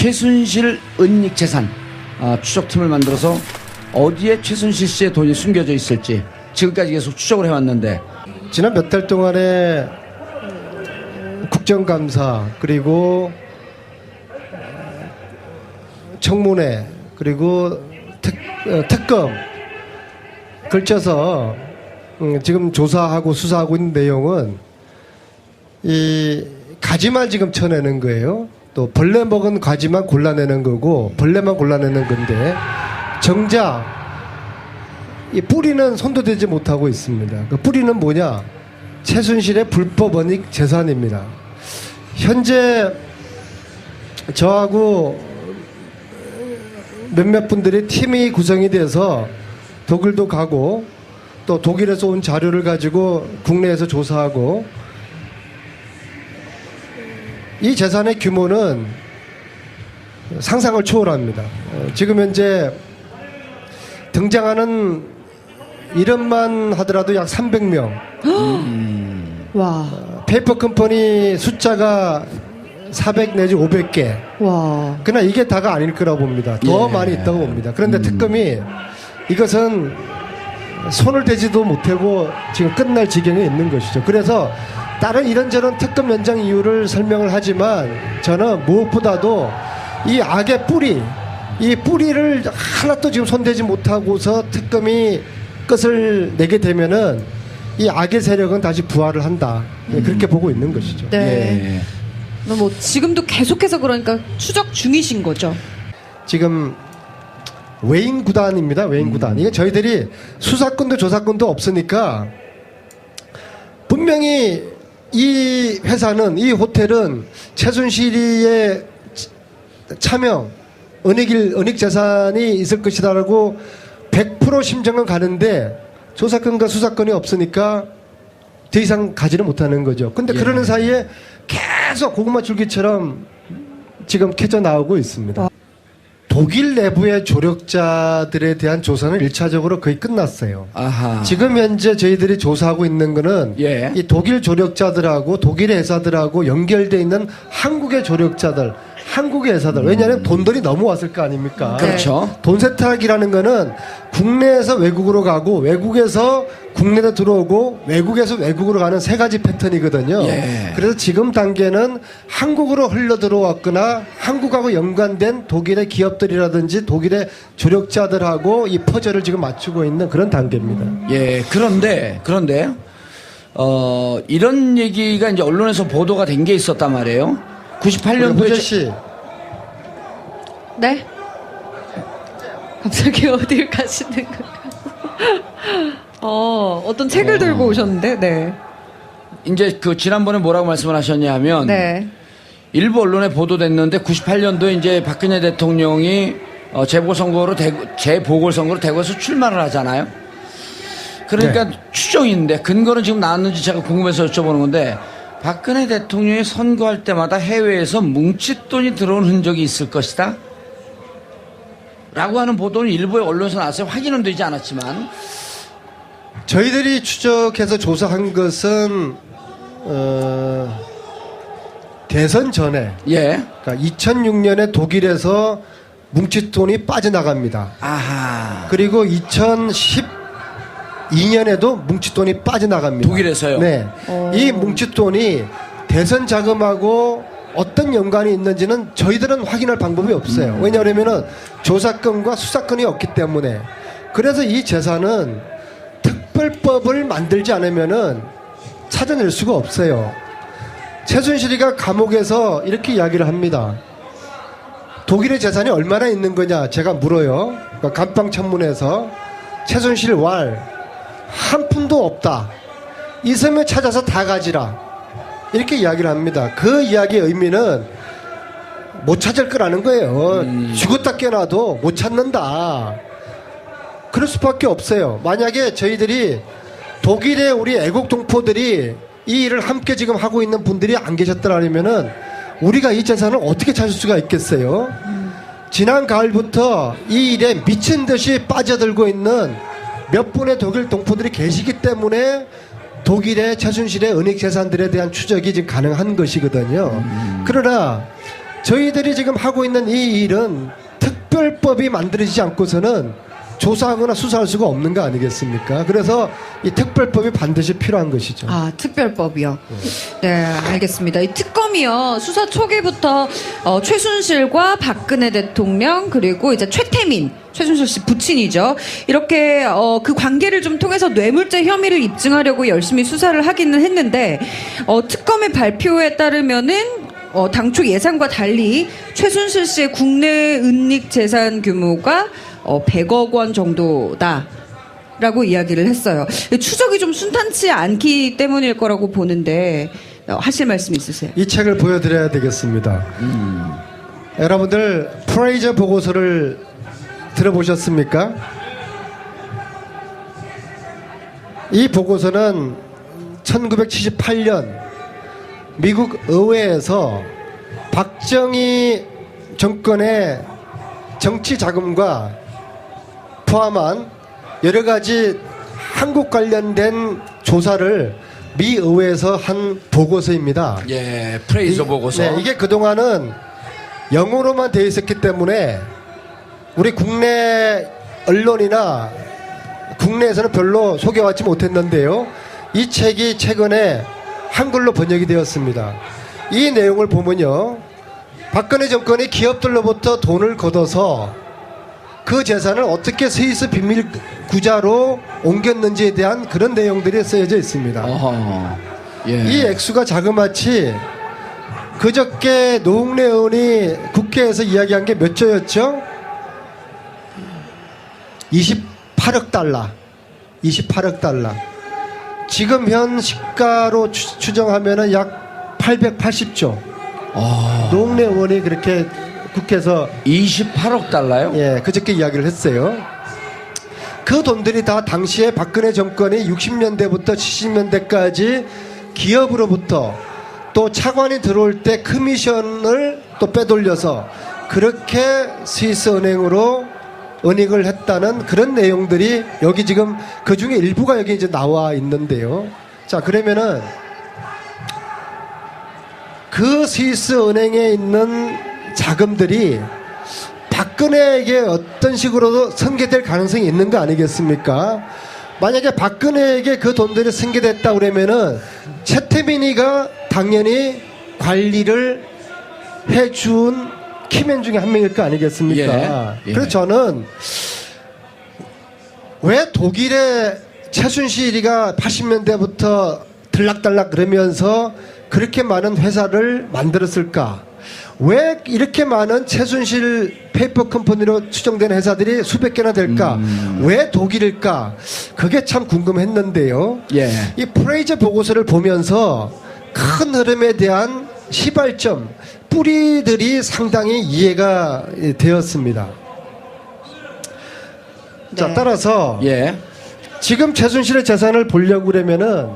최순실 은닉재산 추적팀을 만들어서 어디에 최순실 씨의 돈이 숨겨져 있을지 지금까지 계속 추적을 해왔는데, 지난 몇 달 동안에 국정감사 그리고 청문회 그리고 특검 걸쳐서 지금 조사하고 수사하고 있는 내용은 이 가지만 지금 쳐내는 거예요. 또 벌레 먹은 가지만 골라내는 거고 벌레만 골라내는 건데, 정작 이 뿌리는 손도 대지 못하고 있습니다. 그 뿌리는 뭐냐? 최순실의 불법 은닉 재산입니다. 현재 저하고 몇몇 분들이 팀이 구성이 돼서 독일도 가고 또 독일에서 온 자료를 가지고 국내에서 조사하고, 이 재산의 규모는 상상을 초월합니다. 지금 현재 등장하는 이름만 하더라도 약 300명. 와. 페이퍼 컴퍼니 숫자가 400 내지 500개. 와. 그러나 이게 다가 아닐 거라고 봅니다. 더 많이 있다고 봅니다. 그런데 특검이 이것은 손을 대지도 못하고 지금 끝날 지경에 있는 것이죠. 그래서 다른 이런저런 특검 연장 이유를 설명을 하지만, 저는 무엇보다도 이 악의 뿌리, 이 뿌리를 하나도 지금 손대지 못하고서 특검이 끝을 내게 되면은 이 악의 세력은 다시 부활을 한다. 그렇게 보고 있는 것이죠. 네. 뭐 지금도 계속해서 그러니까 추적 중이신 거죠? 지금 외인 구단입니다. 외인 구단. 이게 저희들이 수사권도 조사권도 없으니까 분명히 이 회사는, 이 호텔은 최순실이의 차명, 은닉 재산이 있을 것이다라고 100% 심정은 가는데 조사권과 수사권이 없으니까 더 이상 가지를 못하는 거죠. 근데 그러는 사이에 계속 고구마 줄기처럼 지금 캐져 나오고 있습니다. 독일 내부의 조력자들에 대한 조사는 1차적으로 거의 끝났어요. 아하. 지금 현재 저희들이 조사하고 있는 거는 이 독일 조력자들하고 독일의 회사들하고 연결되어 있는 한국의 조력자들, 한국의 회사들. 왜냐하면 돈들이 넘어왔을 거 아닙니까? 그렇죠. 돈 세탁이라는 거는 국내에서 외국으로 가고 외국에서 국내로 들어오고 외국에서 외국으로 가는 세 가지 패턴이거든요. 그래서 지금 단계는 한국으로 흘러 들어왔거나 한국하고 연관된 독일의 기업들이라든지 독일의 조력자들하고 이 퍼즐을 지금 맞추고 있는 그런 단계입니다. 예, 그런데 이런 얘기가 이제 언론에서 보도가 된 게 있었단 말이에요. 98년도에 호재 씨. 네? 갑자기 어딜 가시는 거예요? 어떤 책을 들고 오셨는데, 네. 이제 그 지난번에 뭐라고 말씀을 하셨냐면, 네. 일부 언론에 보도됐는데 98년도에 이제 박근혜 대통령이 재보궐선거로 대구에서 출마를 하잖아요. 그러니까 추정인데 근거는 지금 나왔는지 제가 궁금해서 여쭤보는 건데, 박근혜 대통령이 선거할 때마다 해외에서 뭉칫돈이 들어온 흔적이 있을 것이다 라고 하는 보도는 일부의 언론에서 나왔어요. 확인은 되지 않았지만 저희들이 추적해서 조사한 것은 대선 전에, 그러니까 2006년에 독일에서 뭉칫돈이 빠져나갑니다. 아하. 그리고 2012년에도 뭉칫돈이 빠져나갑니다. 독일에서요? 네. 이 뭉칫돈이 대선 자금하고 어떤 연관이 있는지는 저희들은 확인할 방법이 없어요. 왜냐하면 조사권과 수사권이 없기 때문에. 그래서 이 재산은 특별법을 만들지 않으면은 찾아낼 수가 없어요. 최순실이가 감옥에서 이렇게 이야기를 합니다. 독일의 재산이 얼마나 있는 거냐 제가 물어요. 그러니까 감방청문회에서 최순실 왈 한 푼도 없다. 있으면 찾아서 다 가지라. 이렇게 이야기를 합니다. 그 이야기의 의미는 못 찾을 거라는 거예요. 죽었다 깨어나도 못 찾는다. 그럴 수밖에 없어요. 만약에 저희들이 독일의 우리 애국 동포들이 이 일을 함께 지금 하고 있는 분들이 안 계셨더라면은 우리가 이 재산을 어떻게 찾을 수가 있겠어요? 지난 가을부터 이 일에 미친 듯이 빠져들고 있는 몇 분의 독일 동포들이 계시기 때문에 독일의 최순실의 은닉 재산들에 대한 추적이 지금 가능한 것이거든요. 그러나 저희들이 지금 하고 있는 이 일은 특별법이 만들어지지 않고서는 조사하거나 수사할 수가 없는 거 아니겠습니까? 그래서 이 특별법이 반드시 필요한 것이죠. 아, 특별법이요. 네, 알겠습니다. 이 특검이요, 수사 초기부터 최순실과 박근혜 대통령, 그리고 이제 최태민, 최순실 씨 부친이죠. 이렇게 그 관계를 좀 통해서 뇌물죄 혐의를 입증하려고 열심히 수사를 하기는 했는데, 특검의 발표에 따르면은 당초 예상과 달리 최순실 씨의 국내 은닉 재산 규모가 100억 원 정도다. 라고 이야기를 했어요. 추적이 좀 순탄치 않기 때문일 거라고 보는데 하실 말씀 있으세요? 이 책을 보여드려야 되겠습니다. 여러분들 프레이저 보고서를 들어보셨습니까? 이 보고서는 1978년 미국 의회에서 박정희 정권의 정치 자금과 포함한 여러 가지 한국 관련된 조사를 미 의회에서 한 보고서입니다. 예, 프레이저 보고서. 네, 이게 그동안은 영어로만 되어 있었기 때문에 우리 국내 언론이나 국내에서는 별로 소개받지 못했는데요. 이 책이 최근에 한글로 번역이 되었습니다. 이 내용을 보면요, 박근혜 정권이 기업들로부터 돈을 걷어서 그 재산을 어떻게 스위스 비밀 구자로 옮겼는지에 대한 그런 내용들이 쓰여져 있습니다. 어허, 예. 이 액수가 자그마치 그저께 노웅래 의원이 국회에서 이야기한 게 몇 조였죠? 28억 달러. 28억 달러. 지금 현 시가로 추정하면은 약 880조. 노웅래 의원이 그렇게 국회에서 28억 달러요? 예, 그저께 이야기를 했어요. 그 돈들이 다 당시에 박근혜 정권이 60년대부터 70년대까지 기업으로부터 또 차관이 들어올 때 커미션을 또 빼돌려서 그렇게 스위스 은행으로 은닉을 했다는 그런 내용들이 여기 지금 그 중에 일부가 여기 이제 나와 있는데요. 자, 그러면은 그 스위스 은행에 있는 자금들이 박근혜에게 어떤 식으로도 승계될 가능성이 있는 거 아니겠습니까? 만약에 박근혜에게 그 돈들이 승계됐다 그러면은 최태민이가 당연히 관리를 해준 키맨 중에 한 명일 거 아니겠습니까? 예. 그래서 저는 왜 독일의 최순실이가 80년대부터 들락달락 그러면서 그렇게 많은 회사를 만들었을까? 왜 이렇게 많은 최순실 페이퍼 컴퍼니로 추정되는 회사들이 수백 개나 될까? 왜 독일일까? 그게 참 궁금했는데요. 예. 이 프레이저 보고서를 보면서 큰 흐름에 대한 시발점, 뿌리들이 상당히 이해가 되었습니다. 자, 네. 따라서 예. 지금 최순실의 재산을 보려고 그러면은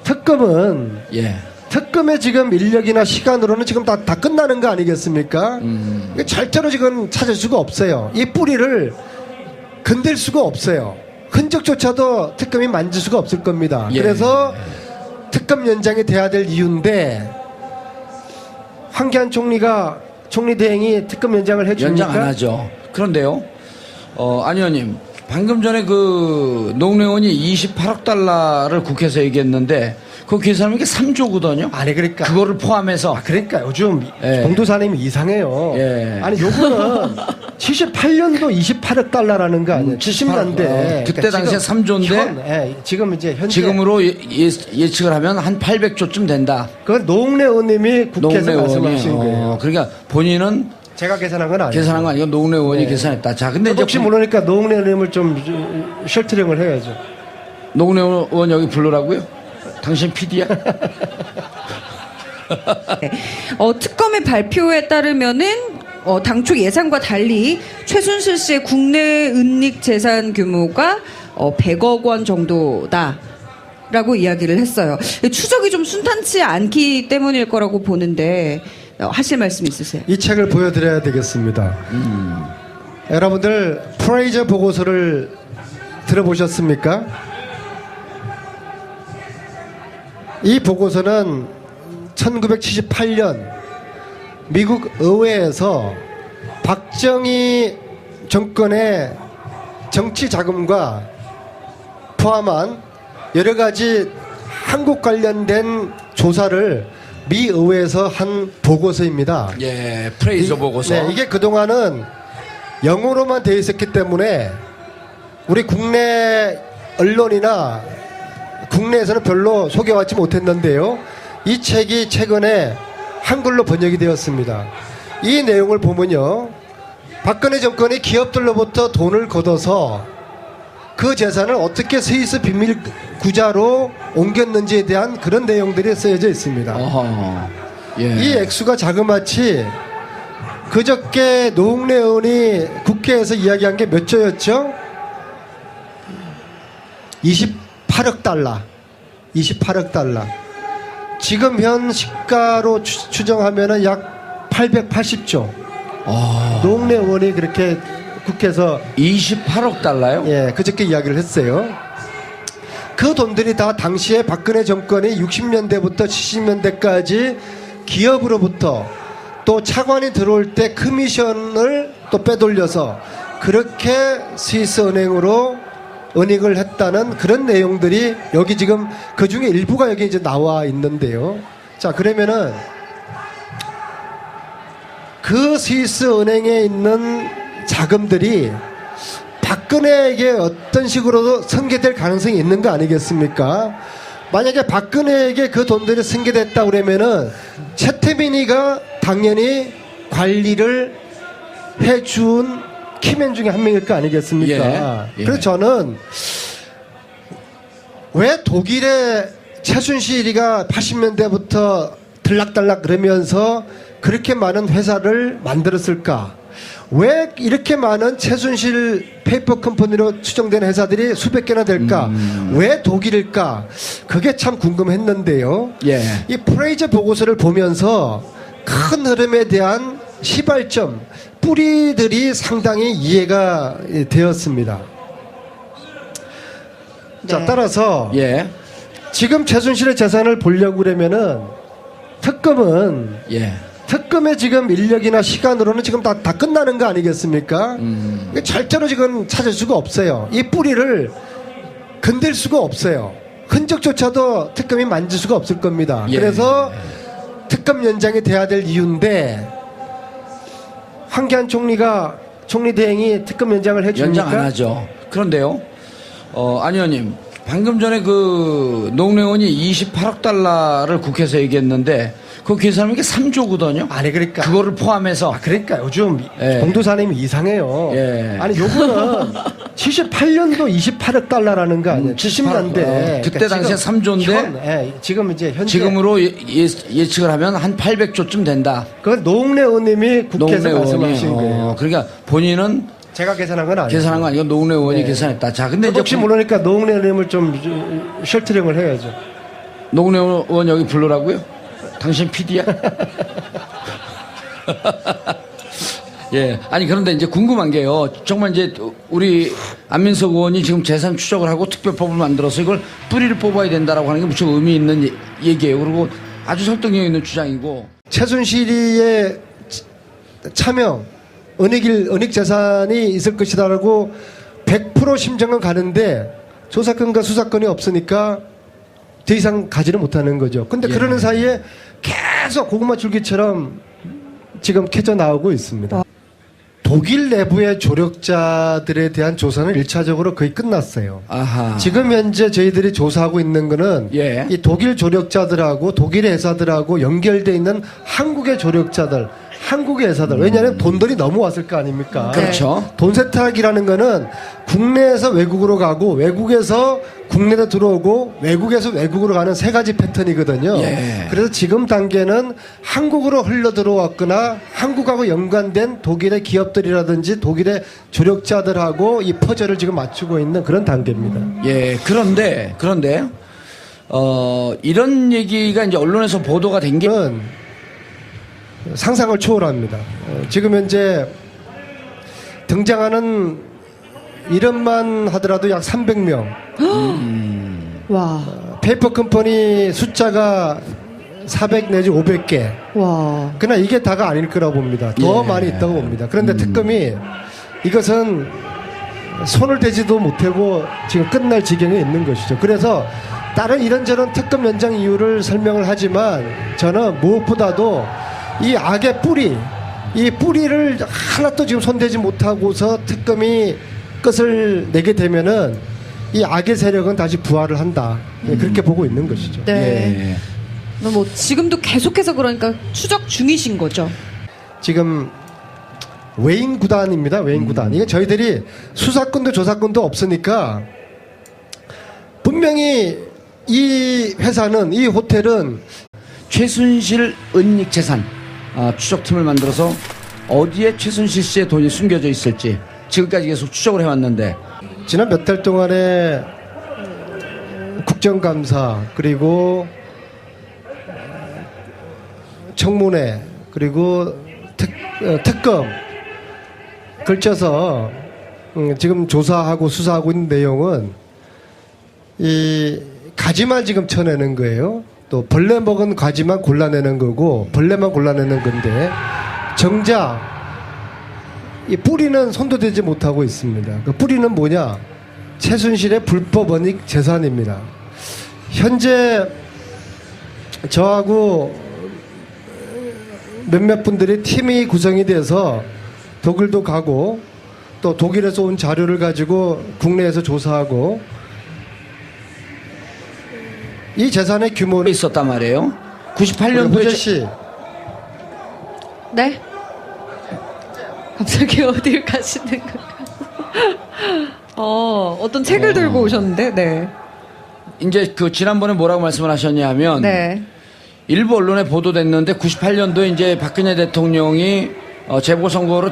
특검은 예. 특검의 지금 인력이나 시간으로는 지금 다 끝나는 거 아니겠습니까? 절대로 지금 찾을 수가 없어요. 이 뿌리를 건들 수가 없어요. 흔적조차도 특검이 만질 수가 없을 겁니다. 예. 그래서 특검 연장이 돼야 될 이유인데 황교안 총리가 총리 대행이 특검 연장을 해줍니까? 연장 안 하죠. 그런데요, 안 의원님, 방금 전에 그 노웅래 의원이 28억 달러를 국회에서 얘기했는데 그 계산하면 이게 3조거든요. 아니 그러니까 그거를 포함해서. 그러니까 요즘 예. 봉도사님이 이상해요. 예. 아니 요거는 78년도 28억 달러라는 거 아니에요? 70년대. 그때 당시에 3조인데 예, 지금 이제 현재 지금으로 예측을 하면 한 800조쯤 된다. 그건 노웅래 의원님이 국회에서 노웅래 말씀하신 의원이. 거예요. 그러니까 본인은 제가 계산한 건 아니에요. 계산한 거 아니고 노웅래 의원이 네. 계산했다. 자, 근데 이제 혹시 모르니까 노웅래 의원님을 좀 셔틀링을 해야죠. 노웅래 의원 여기 불러라고요? 당신 PD야? 특검의 발표에 따르면은 당초 예상과 달리 최순실 씨의 국내 은닉 재산 규모가 100억 원 정도다. 라고 이야기를 했어요. 추적이 좀 순탄치 않기 때문일 거라고 보는데 하실 말씀 있으세요? 이 책을 보여드려야 되겠습니다. 여러분들 프레이저 보고서를 들어보셨습니까? 이 보고서는 1978년 미국 의회에서 박정희 정권의 정치 자금과 포함한 여러 가지 한국 관련된 조사를 미 의회에서 한 보고서입니다. 예, 프레이저 보고서. 네, 이게 그동안은 영어로만 되어 있었기 때문에 우리 국내 언론이나 국내에서는 별로 소개받지 못했는데요. 이 책이 최근에 한글로 번역이 되었습니다. 이 내용을 보면요. 박근혜 정권이 기업들로부터 돈을 걷어서 그 재산을 어떻게 스위스 비밀 구자로 옮겼는지에 대한 그런 내용들이 쓰여져 있습니다. 어허. 예. 이 액수가 자그마치 그저께 노웅래 의원이 국회에서 이야기한 게 몇 조였죠? 28억 달러. 28억 달러. 지금 현 시가로 추정하면은 약 880조. 노웅래 의원이 그렇게 국회에서 28억 달러요? 예, 그저께 이야기를 했어요. 그 돈들이 다 당시에 박근혜 정권이 60년대부터 70년대까지 기업으로부터 또 차관이 들어올 때 커미션을 또 빼돌려서 그렇게 스위스 은행으로 은닉을 했다는 그런 내용들이 여기 지금 그 중에 일부가 여기 이제 나와 있는데요. 자, 그러면은 그 스위스 은행에 있는 자금들이 박근혜에게 어떤 식으로도 승계될 가능성이 있는 거 아니겠습니까? 만약에 박근혜에게 그 돈들이 승계됐다 그러면은 최태민이가 당연히 관리를 해준 키맨 중에 한 명일 거 아니겠습니까? 예. 그래서 저는 왜 독일의 최순실이가 80년대부터 들락달락 그러면서 그렇게 많은 회사를 만들었을까? 왜 이렇게 많은 최순실 페이퍼 컴퍼니로 추정된 회사들이 수백 개나 될까? 왜 독일일까? 그게 참 궁금했는데요. 예. 이 프레이저 보고서를 보면서 큰 흐름에 대한 시발점, 뿌리들이 상당히 이해가 되었습니다. 자, 네. 따라서 예. 지금 최순실의 재산을 보려고 그러면은 특검은 예. 특검의 지금 인력이나 시간으로는 지금 다 끝나는 거 아니겠습니까? 절대로 지금 찾을 수가 없어요. 이 뿌리를 건들 수가 없어요. 흔적조차도 특검이 만질 수가 없을 겁니다. 예. 그래서 특검 연장이 돼야 될 이유인데 황교안 총리가 총리 대행이 특검 연장을 해줍니까? 연장 안 하죠. 그런데요. 안 의원님, 방금 전에 그 노웅래 의원이 28억 달러를 국회에서 얘기했는데 그 계산하면 이게 3조거든요. 아니 그러니까 그거를 포함해서 그러니까 요즘 예. 봉도사님이 이상해요. 예. 아니 요거는 78년도 28억 달러라는 거 아니에요? 70년대. 그때 당시에 3조인데 예, 지금 이제 현재 지금으로 예측을 하면 한 800조쯤 된다. 그건 노웅래 의원님이 국회에서 노웅래 말씀하신 의원이 거예요. 그러니까 본인은 제가 계산한 건 아니에요. 계산한 거 아니고 노웅래 의원이 네. 계산했다. 자, 근데 이제 혹시 모르니까 노웅래 의원님을 좀 셔틀링을 해야죠. 노웅래 의원 여기 불러라고요? 당신 PD야? 예. 아니, 그런데 이제 궁금한 게요. 정말 이제 우리 안민석 의원이 지금 재산 추적을 하고 특별법을 만들어서 이걸 뿌리를 뽑아야 된다라고 하는 게 무척 의미 있는 얘기예요. 그리고 아주 설득력 있는 주장이고. 최순실이의 차명, 은닉 재산이 있을 것이다라고 100% 심정은 가는데 조사권과 수사권이 없으니까 더 이상 가지를 못하는 거죠. 근데 예. 그러는 사이에 계속 고구마 줄기처럼 지금 캐져 나오고 있습니다. 독일 내부의 조력자들에 대한 조사는 1차적으로 거의 끝났어요. 아하. 지금 현재 저희들이 조사하고 있는 거는 예. 이 독일 조력자들하고 독일의 회사들하고 연결되어 있는 한국의 조력자들, 한국의 회사들. 왜냐하면 돈들이 넘어왔을 거 아닙니까? 그렇죠. 돈 세탁이라는 거는 국내에서 외국으로 가고 외국에서 국내로 들어오고 외국에서 외국으로 가는 세 가지 패턴이거든요. 예. 그래서 지금 단계는 한국으로 흘러 들어왔거나 한국하고 연관된 독일의 기업들이라든지 독일의 조력자들하고 이 퍼즐을 지금 맞추고 있는 그런 단계입니다. 예. 그런데 이런 얘기가 이제 언론에서 보도가 된 게 는 상상을 초월합니다. 지금 현재 등장하는 이름만 하더라도 약 300명. 와. 페이퍼 컴퍼니 숫자가 400 내지 500개. 와. 그러나 이게 다가 아닐 거라고 봅니다. 더 예. 많이 있다고 봅니다. 그런데 특검이 이것은 손을 대지도 못하고 지금 끝날 지경에 있는 것이죠. 그래서 다른 이런저런 특검 연장 이유를 설명을 하지만 저는 무엇보다도 이 악의 뿌리, 이 뿌리를 하나도 지금 손대지 못하고서 특검이 끝을 내게 되면은 이 악의 세력은 다시 부활을 한다. 예, 그렇게 보고 있는 것이죠. 네. 예. 뭐 지금도 계속해서 그러니까 추적 중이신 거죠. 지금 외인 구단입니다. 외인 구단. 이게 저희들이 수사권도 조사권도 없으니까 분명히 이 회사는, 이 호텔은 최순실 은닉 재산 추적팀을 만들어서 어디에 최순실 씨의 돈이 숨겨져 있을지 지금까지 계속 추적을 해왔는데 지난 몇 달 동안에 국정감사 그리고 청문회 그리고 특검 걸쳐서 지금 조사하고 수사하고 있는 내용은 이 가지만 지금 쳐내는 거예요. 또 벌레 먹은 가지만 골라내는 거고 벌레만 골라내는 건데 정작 이 뿌리는 손도 대지 못하고 있습니다. 그 뿌리는 뭐냐? 최순실의 불법 은닉 재산입니다. 현재 저하고 몇몇 분들이 팀이 구성이 돼서 독일도 가고 또 독일에서 온 자료를 가지고 국내에서 조사하고 이 재산의 규모를 있었단 말이에요. 호재 98년도에 씨 네? 갑자기 어딜 가시는 건가요? 어떤 책을 들고 오셨는데, 네. 이제 그 지난번에 뭐라고 말씀을 하셨냐면 네. 일부 언론에 보도됐는데 98년도에 이제 박근혜 대통령이 재보궐선거로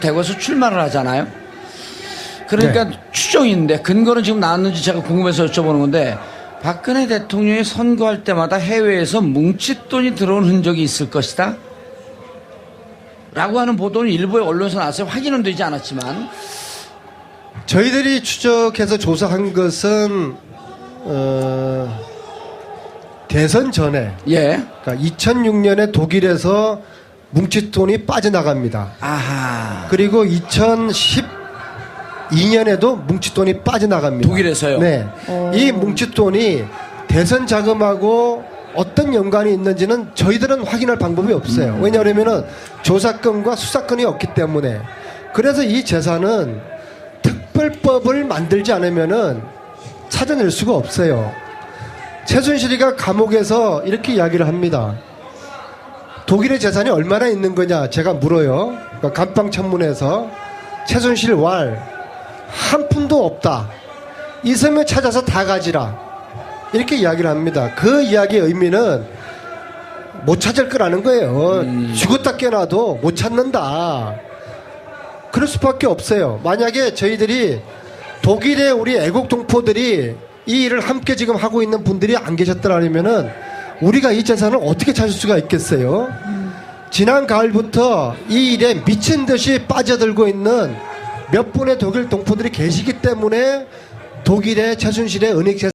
대구에서 출마를 하잖아요. 그러니까 추정인데 근거는 지금 나왔는지 제가 궁금해서 여쭤보는 건데 박근혜 대통령이 선거할 때마다 해외에서 뭉칫돈이 들어온 흔적이 있을 것이다 라고 하는 보도는 일부의 언론에서 나왔어요. 확인은 되지 않았지만 저희들이 추적해서 조사한 것은 대선 전에 예. 그러니까 2006년에 독일에서 뭉칫돈이 빠져나갑니다. 아하. 그리고 2012년에도 뭉칫돈이 빠져나갑니다. 독일에서요? 네. 이 뭉칫돈이 대선 자금하고 어떤 연관이 있는지는 저희들은 확인할 방법이 없어요. 왜냐하면 조사권과 수사권이 없기 때문에. 그래서 이 재산은 특별법을 만들지 않으면은 찾아낼 수가 없어요. 최순실이가 감옥에서 이렇게 이야기를 합니다. 독일의 재산이 얼마나 있는 거냐 제가 물어요. 그러니까 감방 청문회에서 최순실 한 푼도 없다. 있으면 찾아서 다 가지라. 이렇게 이야기를 합니다. 그 이야기의 의미는 못 찾을 거라는 거예요. 죽었다 깨어나도 못 찾는다. 그럴 수밖에 없어요. 만약에 저희들이 독일의 우리 애국 동포들이 이 일을 함께 지금 하고 있는 분들이 안 계셨더라면은 우리가 이 재산을 어떻게 찾을 수가 있겠어요? 지난 가을부터 이 일에 미친 듯이 빠져들고 있는 몇 분의 독일 동포들이 계시기 때문에 독일의 최순실의 은닉 재산